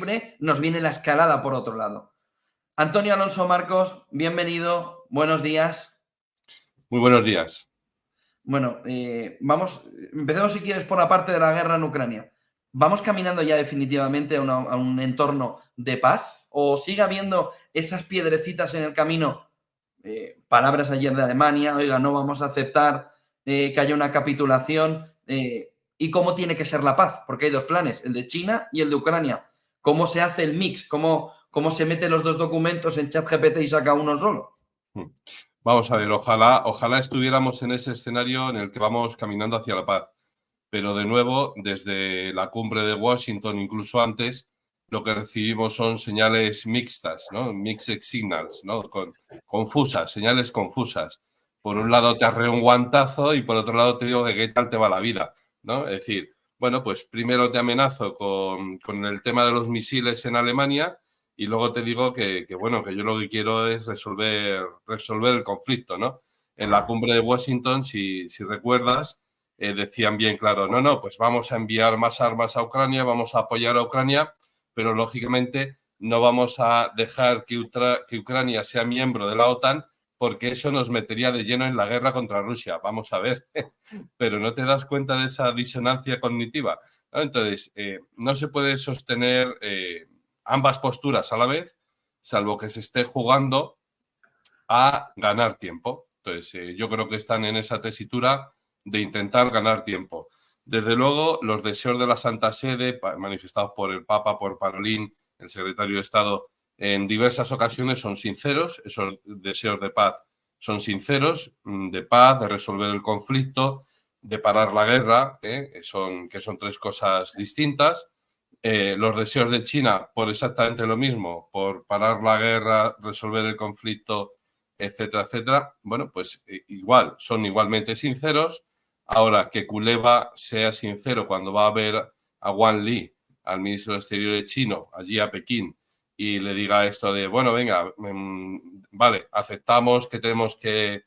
libre, nos viene la escalada por otro lado. Antonio Alonso Marcos, bienvenido, buenos días. Muy buenos días. Bueno, empecemos si quieres por la parte de la guerra en Ucrania. ¿Vamos caminando ya definitivamente a un entorno de paz? ¿O sigue habiendo esas piedrecitas en el camino? Palabras ayer de Alemania, oiga, no vamos a aceptar que haya una capitulación. ¿Y cómo tiene que ser la paz? Porque hay dos planes, el de China y el de Ucrania. ¿Cómo se hace el mix? ¿Cómo se meten los dos documentos en ChatGPT y saca uno solo? Vamos a ver, ojalá estuviéramos en ese escenario en el que vamos caminando hacia la paz. Pero de nuevo, desde la cumbre de Washington, incluso antes, lo que recibimos son señales mixtas, ¿no? Mixed signals, ¿no? Confusas, señales confusas. Por un lado te arreo un guantazo y por otro lado te digo de qué tal te va la vida, ¿no? Es decir, bueno, pues primero te amenazo con el tema de los misiles en Alemania y luego te digo que yo lo que quiero es resolver el conflicto, ¿no? En la cumbre de Washington, si recuerdas, decían bien claro, no, pues vamos a enviar más armas a Ucrania, vamos a apoyar a Ucrania, pero lógicamente no vamos a dejar que Ucrania sea miembro de la OTAN porque eso nos metería de lleno en la guerra contra Rusia. Vamos a ver, pero ¿no te das cuenta de esa disonancia cognitiva? ¿No? Entonces, no se puede sostener ambas posturas a la vez, salvo que se esté jugando a ganar tiempo. Entonces, yo creo que están en esa tesitura de intentar ganar tiempo. Desde luego, los deseos de la Santa Sede, manifestados por el Papa, por Parolin, el secretario de Estado, en diversas ocasiones son sinceros. Esos deseos de paz son sinceros, de paz, de resolver el conflicto, de parar la guerra, que son tres cosas distintas. Los deseos de China por exactamente lo mismo, por parar la guerra, resolver el conflicto, etcétera, etcétera. Bueno, pues igual, son igualmente sinceros. Ahora, que Kuleva sea sincero cuando va a ver a Wang Li, al ministro de Exteriores chino, allí a Pekín, y le diga esto de, bueno, venga, vale, aceptamos que tenemos que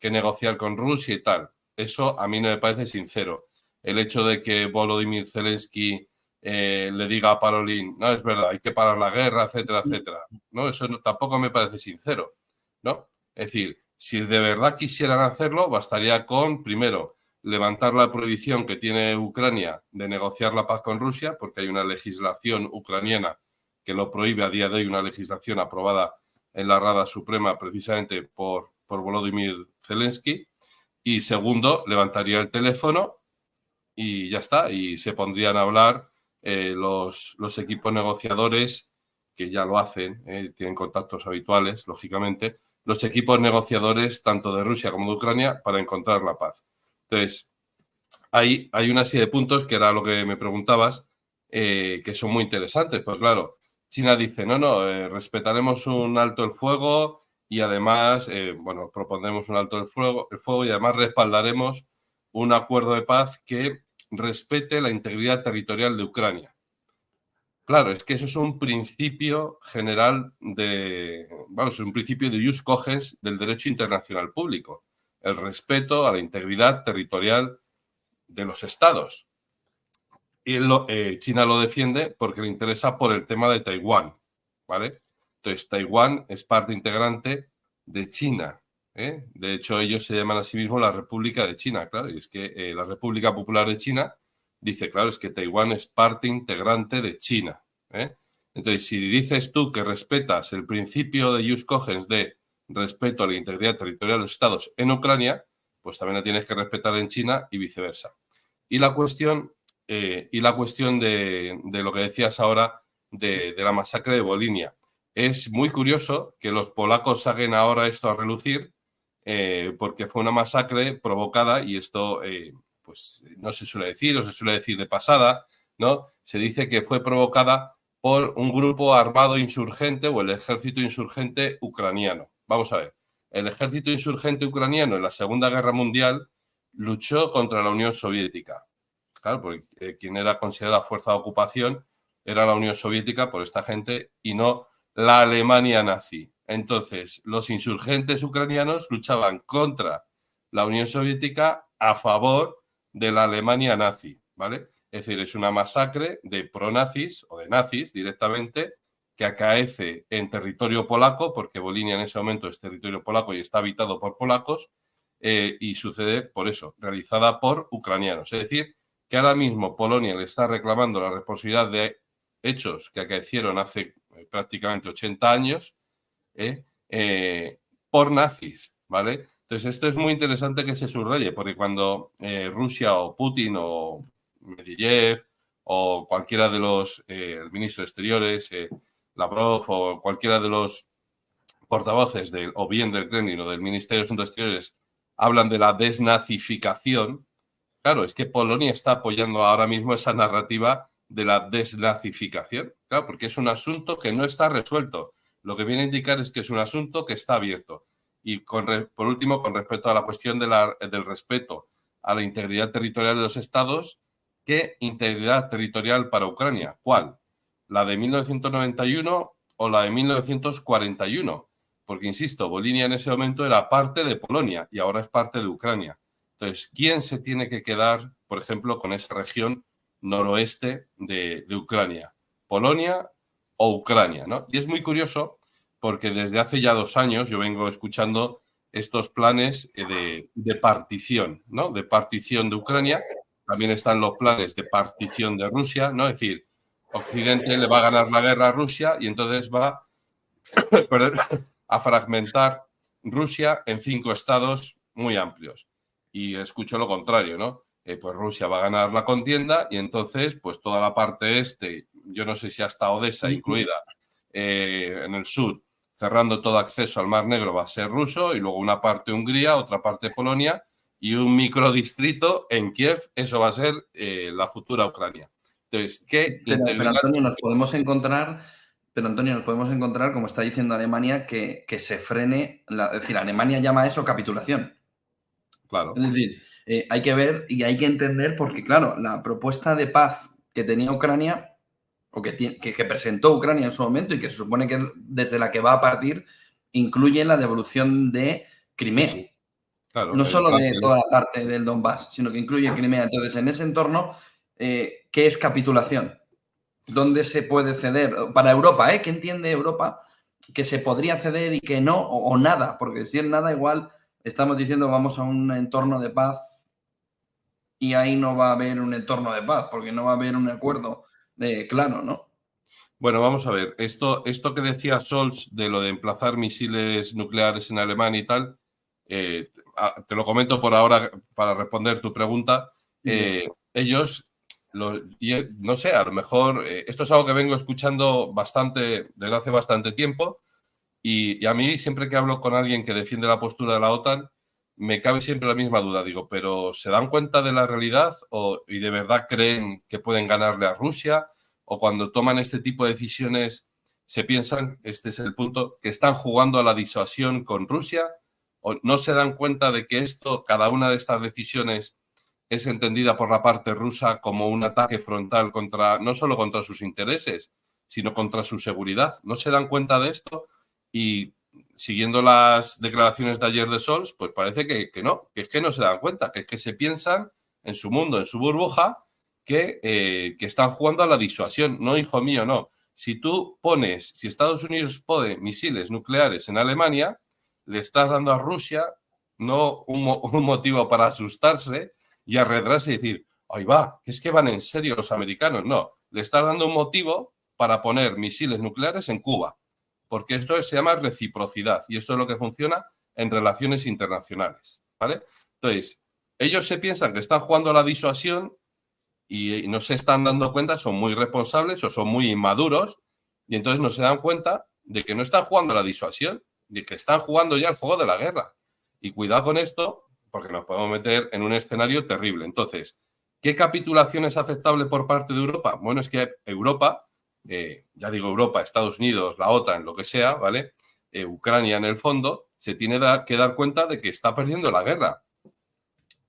negociar con Rusia y tal. Eso a mí no me parece sincero. El hecho de que Volodymyr Zelensky le diga a Parolin, no, es verdad, hay que parar la guerra, etcétera, etcétera. No, eso tampoco me parece sincero, ¿no? Es decir, si de verdad quisieran hacerlo, bastaría con, primero, levantar la prohibición que tiene Ucrania de negociar la paz con Rusia, porque hay una legislación ucraniana que lo prohíbe a día de hoy, una legislación aprobada en la Rada Suprema precisamente por Volodymyr Zelensky. Y segundo, levantaría el teléfono y ya está, y se pondrían a hablar los equipos negociadores, que ya lo hacen, tienen contactos habituales, lógicamente, los equipos negociadores tanto de Rusia como de Ucrania para encontrar la paz. Entonces, hay una serie de puntos, que era lo que me preguntabas, que son muy interesantes. Pues claro, China dice, respetaremos un alto el fuego y además, propondremos un alto el fuego y además respaldaremos un acuerdo de paz que respete la integridad territorial de Ucrania. Claro, es que eso es un principio general es un principio de ius cogens del derecho internacional público, el respeto a la integridad territorial de los estados. Y China lo defiende porque le interesa por el tema de Taiwán, ¿vale? Entonces, Taiwán es parte integrante de China, ¿eh? De hecho, ellos se llaman a sí mismos la República de China, claro, y es que la República Popular de China dice, claro, es que Taiwán es parte integrante de China, ¿eh? Entonces, si dices tú que respetas el principio de ius cogens de respeto a la integridad territorial de los estados en Ucrania, pues también la tienes que respetar en China y viceversa. Y la cuestión de lo que decías ahora de la masacre de Volinia. Es muy curioso que los polacos saquen ahora esto a relucir, porque fue una masacre provocada, y esto pues no se suele decir, o se suele decir de pasada, ¿no? Se dice que fue provocada por un grupo armado insurgente o el ejército insurgente ucraniano. Vamos a ver, el ejército insurgente ucraniano en la Segunda Guerra Mundial luchó contra la Unión Soviética. Claro, porque quien era considerada fuerza de ocupación era la Unión Soviética por esta gente y no la Alemania nazi. Entonces, los insurgentes ucranianos luchaban contra la Unión Soviética a favor de la Alemania nazi, ¿vale? Es decir, es una masacre de pronazis o de nazis directamente que acaece en territorio polaco, porque Volinia en ese momento es territorio polaco y está habitado por polacos, y sucede por eso, realizada por ucranianos. Es decir, que ahora mismo Polonia le está reclamando la responsabilidad de hechos que acaecieron hace prácticamente 80 años por nazis, ¿vale? Entonces, esto es muy interesante que se subraye, porque cuando Rusia o Putin o Medvedev o cualquiera de los ministros exteriores, Lavrov o cualquiera de los portavoces o bien del Kremlin o del Ministerio de Asuntos Exteriores hablan de la desnazificación, claro, es que Polonia está apoyando ahora mismo esa narrativa de la desnazificación, claro, porque es un asunto que no está resuelto. Lo que viene a indicar es que es un asunto que está abierto. Y por último, con respecto a la cuestión del respeto a la integridad territorial de los estados, ¿qué integridad territorial para Ucrania? ¿Cuál? ¿La de 1991 o la de 1941? Porque, insisto, Volinia en ese momento era parte de Polonia y ahora es parte de Ucrania. Entonces, ¿quién se tiene que quedar, por ejemplo, con esa región noroeste de Ucrania? ¿Polonia o Ucrania, ¿no? Y es muy curioso porque desde hace ya 2 años yo vengo escuchando estos planes de partición, ¿no? De partición de Ucrania. También están los planes de partición de Rusia, ¿no? Es decir, Occidente le va a ganar la guerra a Rusia y entonces va a fragmentar Rusia en 5 estados muy amplios. Y escucho lo contrario, ¿no? Pues Rusia va a ganar la contienda y entonces, pues toda la parte este, yo no sé si hasta Odessa incluida, en el sur, cerrando todo acceso al Mar Negro va a ser ruso y luego una parte Hungría, otra parte Polonia y un microdistrito en Kiev, eso va a ser la futura Ucrania. Entonces, ¿qué integridad? Pero Antonio, nos podemos encontrar, como está diciendo Alemania, que se frene, es decir, Alemania llama a eso capitulación. Claro. Es decir, hay que ver y hay que entender porque, claro, la propuesta de paz que tenía Ucrania, o que presentó Ucrania en su momento y que se supone que desde la que va a partir, incluye la devolución de Crimea. Sí. Claro, no solo de toda la parte del Donbass, sino que incluye Crimea. Entonces, en ese entorno, ¿qué es capitulación? ¿Dónde se puede ceder? Para Europa, ¿qué entiende Europa que se podría ceder y que no, o nada? Porque si es nada, igual estamos diciendo vamos a un entorno de paz y ahí no va a haber un entorno de paz, porque no va a haber un acuerdo claro, ¿no? Bueno, vamos a ver. Esto que decía Scholz de lo de emplazar misiles nucleares en Alemania y tal, te lo comento por ahora para responder tu pregunta. Sí. Ellos, no sé, a lo mejor esto es algo que vengo escuchando bastante desde hace bastante tiempo y a mí siempre que hablo con alguien que defiende la postura de la OTAN, me cabe siempre la misma duda. Digo, ¿pero se dan cuenta de la realidad y de verdad creen que pueden ganarle a Rusia? O cuando toman este tipo de decisiones se piensan, este es el punto, que están jugando a la disuasión con Rusia, o no se dan cuenta de que cada una de estas decisiones es entendida por la parte rusa como un ataque frontal no solo contra sus intereses, sino contra su seguridad. No se dan cuenta de esto y siguiendo las declaraciones de ayer de Scholz, pues parece que no, que es que no se dan cuenta, que es que se piensan en su mundo, en su burbuja, que están jugando a la disuasión. No, hijo mío, no. Si Estados Unidos pone misiles nucleares en Alemania, le estás dando a Rusia no un motivo para asustarse y arredrarse y decir, ahí va, es que van en serio los americanos. No, le estás dando un motivo para poner misiles nucleares en Cuba, porque esto se llama reciprocidad y esto es lo que funciona en relaciones internacionales, ¿vale? Entonces, ellos se piensan que están jugando a la disuasión y no se están dando cuenta, son muy responsables o son muy inmaduros y entonces no se dan cuenta de que no están jugando a la disuasión, de que están jugando ya el juego de la guerra. Y cuidado con esto, porque nos podemos meter en un escenario terrible. Entonces, ¿qué capitulación es aceptable por parte de Europa? Bueno, es que Europa, ya digo Europa, Estados Unidos, la OTAN, lo que sea, ¿vale? Ucrania en el fondo, se tiene que dar cuenta de que está perdiendo la guerra.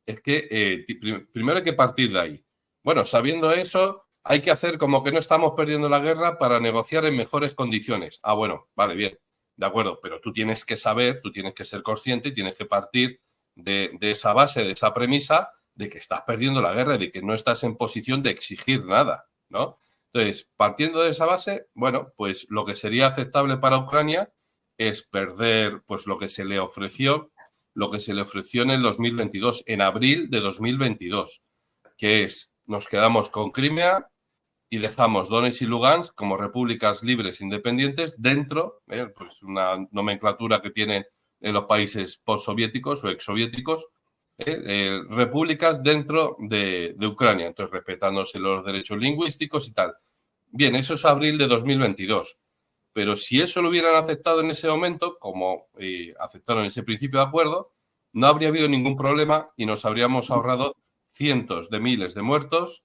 Es que primero hay que partir de ahí. Bueno, sabiendo eso, hay que hacer como que no estamos perdiendo la guerra para negociar en mejores condiciones. Ah, bueno, vale, bien, de acuerdo, pero tú tienes que saber, tú tienes que ser consciente y tienes que partir de esa base, de esa premisa, de que estás perdiendo la guerra y de que no estás en posición de exigir nada, ¿no? Entonces, partiendo de esa base, bueno, pues lo que sería aceptable para Ucrania es perder pues lo que se le ofreció en el 2022, en abril de 2022, que es, nos quedamos con Crimea y dejamos Donetsk y Lugansk como repúblicas libres independientes dentro, pues una nomenclatura que tienen en los países postsoviéticos o exsoviéticos, repúblicas dentro de Ucrania, entonces respetándose los derechos lingüísticos y tal. Bien, eso es abril de 2022, pero si eso lo hubieran aceptado en ese momento, como aceptaron ese principio de acuerdo, no habría habido ningún problema y nos habríamos ahorrado cientos de miles de muertos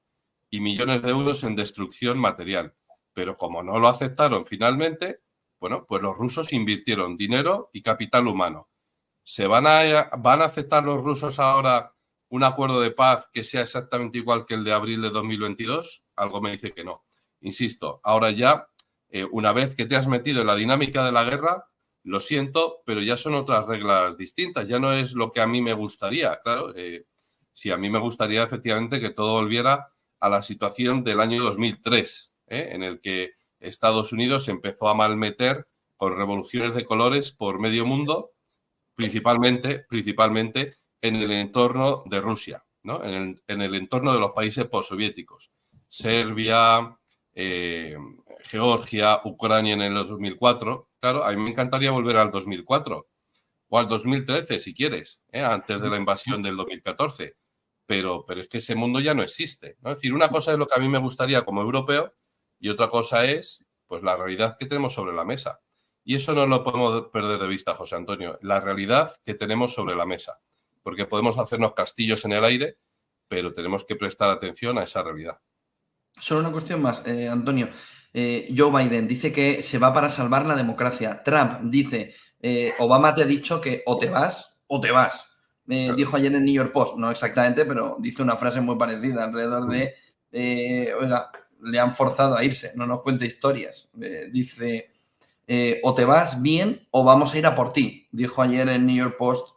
y millones de euros en destrucción material. Pero como no lo aceptaron finalmente, bueno, pues los rusos invirtieron dinero y capital humano. ¿Van a aceptar los rusos ahora un acuerdo de paz que sea exactamente igual que el de abril de 2022? Algo me dice que no. Insisto, ahora ya, una vez que te has metido en la dinámica de la guerra, lo siento, pero ya son otras reglas distintas. Ya no es lo que a mí me gustaría, claro. Sí, a mí me gustaría efectivamente que todo volviera a la situación del año 2003, en el que Estados Unidos empezó a malmeter con revoluciones de colores por medio mundo, principalmente en el entorno de Rusia, ¿no? En el entorno de los países postsoviéticos. Serbia, Georgia, Ucrania en el 2004. Claro, a mí me encantaría volver al 2004 o al 2013, si quieres, antes de la invasión del 2014. Pero es que ese mundo ya no existe, ¿no? Es decir, una cosa es lo que a mí me gustaría como europeo y otra cosa es pues la realidad que tenemos sobre la mesa. Y eso no lo podemos perder de vista, José Antonio, la realidad que tenemos sobre la mesa. Porque podemos hacernos castillos en el aire, pero tenemos que prestar atención a esa realidad. Solo una cuestión más, Antonio. Joe Biden dice que se va para salvar la democracia. Trump dice, Obama te ha dicho que o te vas o te vas. Dijo ayer en el New York Post, no exactamente, pero dice una frase muy parecida alrededor de, oiga, le han forzado a irse, no nos cuente historias. Dice, o te vas bien o vamos a ir a por ti, dijo ayer en el New York Post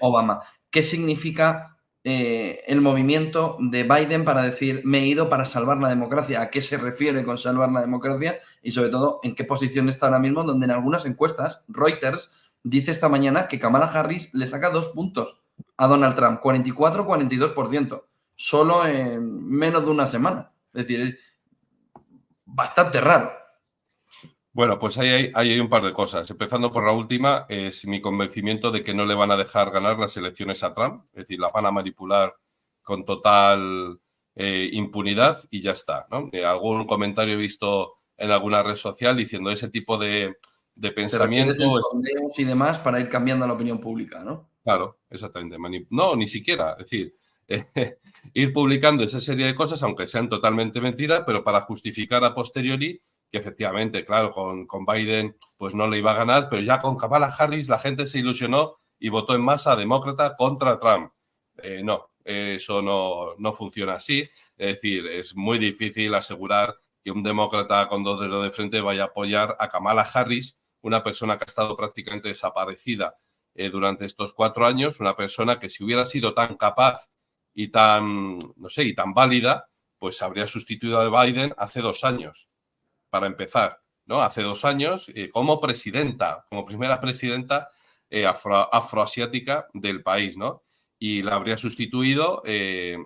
Obama. ¿Qué significa el movimiento de Biden para decir me he ido para salvar la democracia? ¿A qué se refiere con salvar la democracia? Y sobre todo, ¿en qué posición está ahora mismo? Donde en algunas encuestas, Reuters dice esta mañana que Kamala Harris le saca 2 puntos a Donald Trump, 44-42%, solo en menos de una semana. Es decir, es bastante raro. Bueno, pues ahí hay un par de cosas. Empezando por la última, es mi convencimiento de que no le van a dejar ganar las elecciones a Trump, es decir, las van a manipular con total impunidad y ya está, ¿no? Algún comentario he visto en alguna red social diciendo ese tipo de pensamiento. Te refieres en sondeos y demás para ir cambiando la opinión pública, ¿no? Claro, exactamente. No, ni siquiera. Es decir, ir publicando esa serie de cosas, aunque sean totalmente mentiras, pero para justificar a posteriori que efectivamente, claro, con Biden pues no le iba a ganar, pero ya con Kamala Harris la gente se ilusionó y votó en masa demócrata contra Trump. No, eso no funciona así. Es decir, es muy difícil asegurar que un demócrata con 2 dedos de frente vaya a apoyar a Kamala Harris, una persona que ha estado prácticamente desaparecida durante estos 4 años, una persona que si hubiera sido tan capaz y tan, no sé, y tan válida, pues habría sustituido a Biden hace 2 años. Para empezar, ¿no? Hace 2 años, como presidenta, como primera presidenta afroasiática del país, ¿no? Y la habría sustituido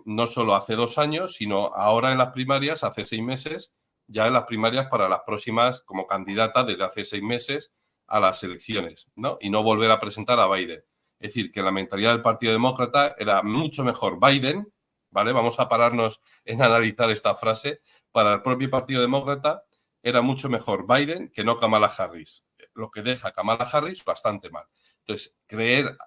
no solo hace 2 años, sino ahora en las primarias, hace 6 meses, ya en las primarias para las próximas, como candidata desde hace 6 meses a las elecciones, ¿no? Y no volver a presentar a Biden. Es decir, que la mentalidad del Partido Demócrata era mucho mejor Biden, ¿vale? Vamos a pararnos en analizar esta frase. Para el propio Partido Demócrata era mucho mejor Biden que no Kamala Harris, lo que deja a Kamala Harris bastante mal. Entonces, creer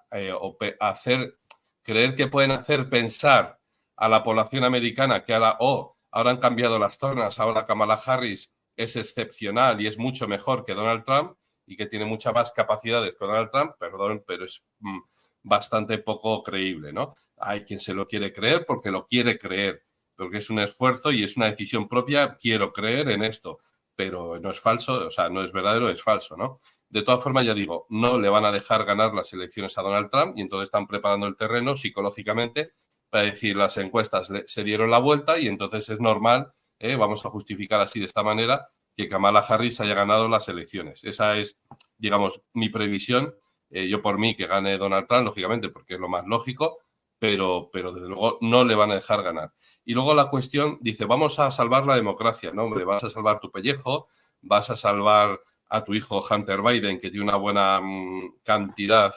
que pueden hacer pensar a la población americana que ahora han cambiado las tornas, ahora Kamala Harris es excepcional y es mucho mejor que Donald Trump y que tiene muchas más capacidades que Donald Trump, perdón, pero es bastante poco creíble, ¿no? Hay quien se lo quiere creer porque lo quiere creer, porque es un esfuerzo y es una decisión propia, quiero creer en esto, pero no es falso, o sea, no es verdadero, es falso, ¿no? De todas formas, ya digo, no le van a dejar ganar las elecciones a Donald Trump y entonces están preparando el terreno psicológicamente para decir las encuestas se dieron la vuelta y entonces es normal, vamos a justificar así de esta manera, que Kamala Harris haya ganado las elecciones. Esa es, digamos, mi previsión. Yo por mí que gane Donald Trump, lógicamente, porque es lo más lógico, pero desde luego no le van a dejar ganar. Y luego la cuestión, dice, vamos a salvar la democracia. No, hombre, vas a salvar tu pellejo, vas a salvar a tu hijo Hunter Biden, que tiene una buena cantidad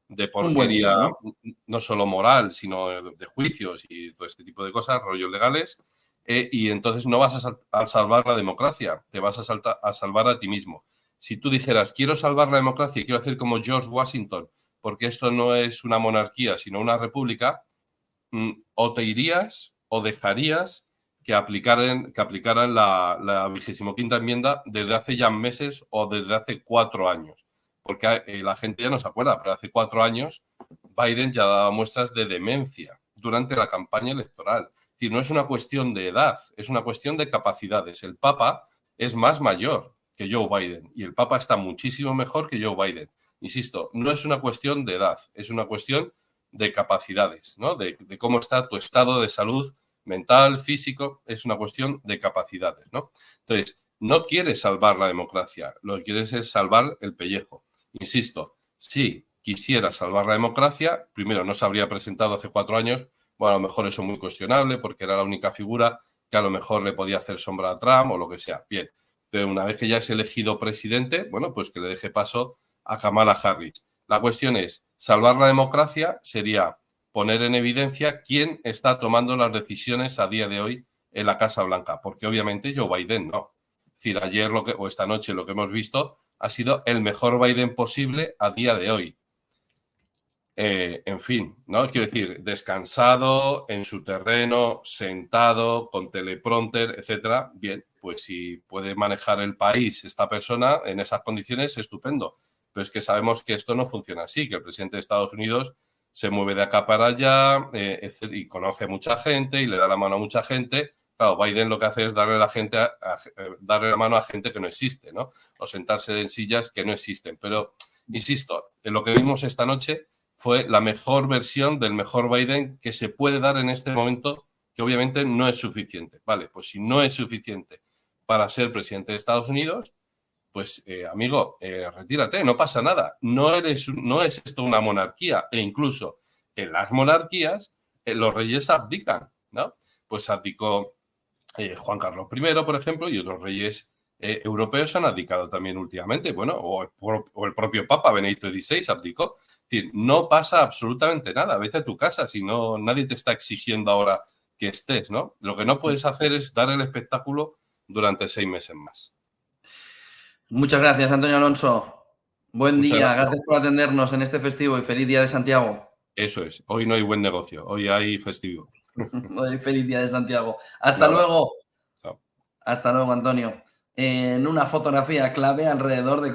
de porquería, ¿no? no solo moral, sino de juicios y todo este tipo de cosas, rollos legales, y entonces no vas a salvar la democracia, te vas a salvar a ti mismo. Si tú dijeras, quiero salvar la democracia y quiero hacer como George Washington, porque esto no es una monarquía, sino una república, o te irías o dejarías que aplicaran la 25ª enmienda desde hace ya meses o desde hace 4 años. Porque la gente ya no se acuerda, pero hace 4 años Biden ya daba muestras de demencia durante la campaña electoral. Es decir, no es una cuestión de edad, es una cuestión de capacidades. El Papa es más mayor que Joe Biden y el Papa está muchísimo mejor que Joe Biden. Insisto, no es una cuestión de edad, es una cuestión de capacidades, ¿no? De cómo está tu estado de salud mental, físico, es una cuestión de capacidades, ¿no? Entonces, no quieres salvar la democracia, lo que quieres es salvar el pellejo. Insisto, si quisiera salvar la democracia, primero no se habría presentado hace 4 años, bueno, a lo mejor eso es muy cuestionable porque era la única figura que a lo mejor le podía hacer sombra a Trump o lo que sea, bien, pero una vez que ya es elegido presidente, bueno, pues que le deje paso a Kamala Harris. La cuestión es, salvar la democracia sería poner en evidencia quién está tomando las decisiones a día de hoy en la Casa Blanca, porque obviamente Joe Biden no. Es decir, ayer o esta noche lo que hemos visto ha sido el mejor Biden posible a día de hoy. En fin, ¿no? Quiero decir, descansado, en su terreno, sentado, con teleprompter, etcétera. Bien, pues si puede manejar el país esta persona en esas condiciones, estupendo. Pero es que sabemos que esto no funciona así, que el presidente de Estados Unidos se mueve de acá para allá y conoce a mucha gente y le da la mano a mucha gente. Claro, Biden lo que hace es darle la mano a gente que no existe, ¿no? O sentarse en sillas que no existen. Pero, insisto, en lo que vimos esta noche fue la mejor versión del mejor Biden que se puede dar en este momento, que obviamente no es suficiente. Vale, pues si no es suficiente para ser presidente de Estados Unidos, pues amigo, retírate, no pasa nada. No es esto una monarquía. E incluso en las monarquías los reyes abdican, ¿no? Pues abdicó Juan Carlos I, por ejemplo, y otros reyes europeos han abdicado también últimamente. Bueno, o el propio Papa Benedicto XVI abdicó. Es decir, no pasa absolutamente nada. Vete a tu casa, si no, nadie te está exigiendo ahora que estés, ¿no? Lo que no puedes hacer es dar el espectáculo durante 6 meses más. Muchas gracias, Antonio Alonso. Buen Muchas día, gracias. gracias por atendernos en este festivo y feliz día de Santiago. Eso es. Hoy no hay buen negocio, hoy hay festivo. Feliz día de Santiago. Hasta Nada. luego. Chao. Hasta luego, Antonio. En una fotografía clave alrededor de